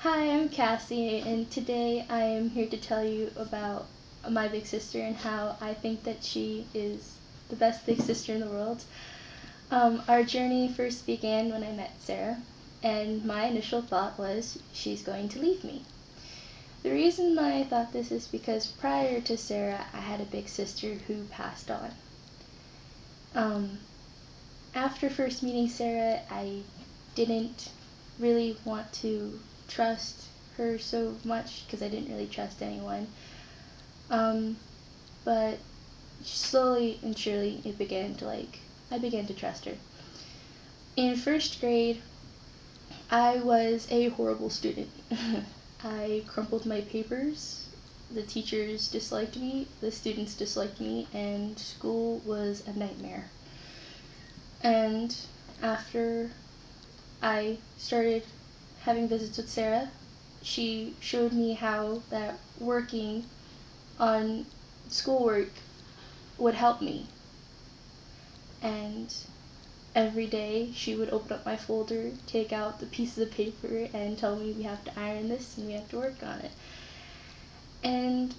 Hi, I'm Cassie, and today I am here to tell you about my big sister and how I think that she is the best big sister in the world. Our journey first began when I met Sarah, and my initial thought was she's going to leave me. The reason I thought this is because prior to Sarah, I had a big sister who passed on. Um, After first meeting Sarah, I didn't really want to trust her so much because I didn't really trust anyone. Um, but slowly and surely, I began to trust her. In first grade, I was a horrible student. I crumpled my papers. The teachers disliked me, the students disliked me, and school was a nightmare. And after I started having visits with Sarah, she showed me how that working on schoolwork would help me. And every day she would open up my folder, take out the pieces of paper, and tell me we have to iron this and we have to work on it. And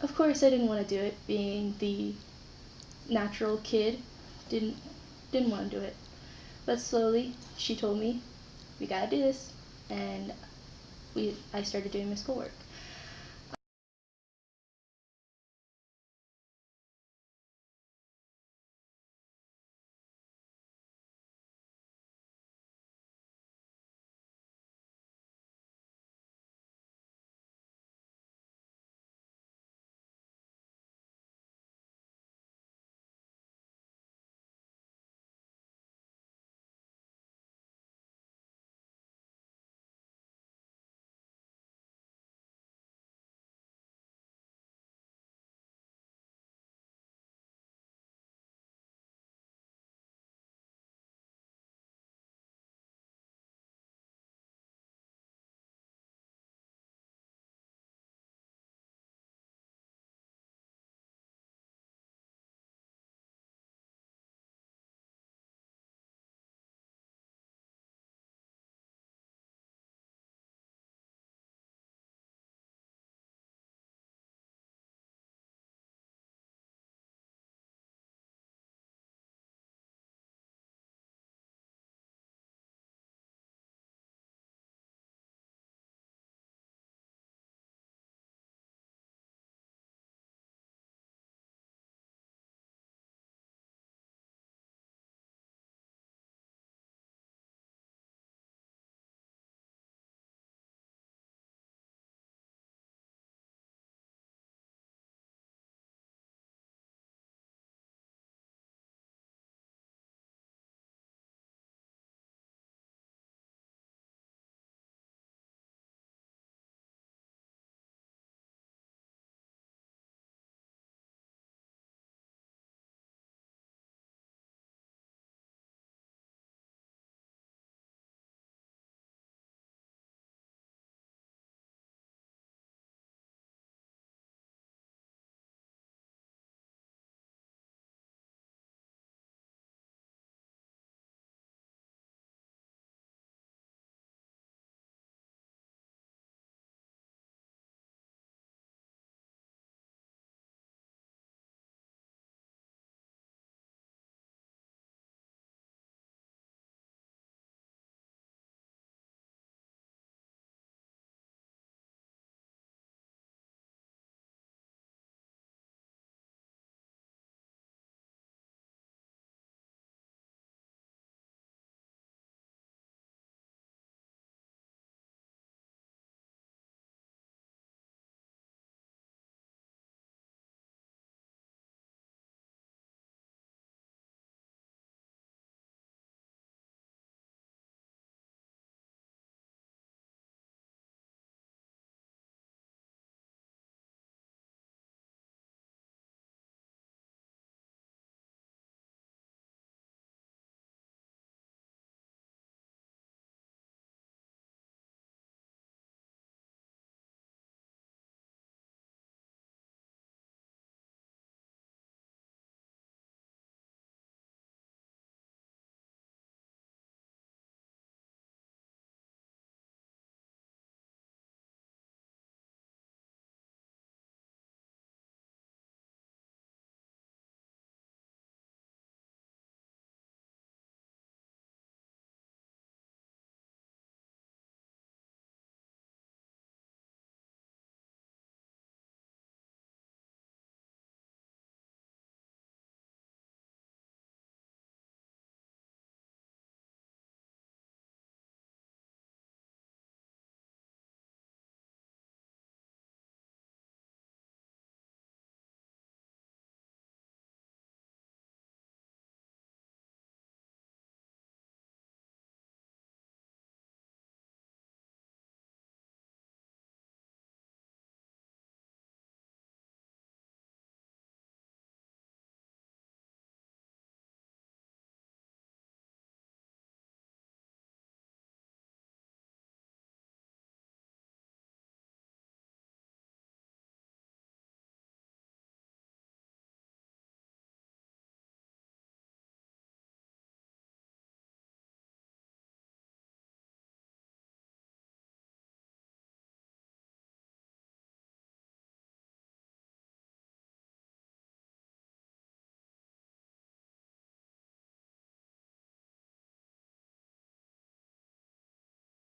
of course I didn't want to do it, being the natural kid, didn't didn't want to do it. But slowly she told me we gotta do this, and I started doing my schoolwork.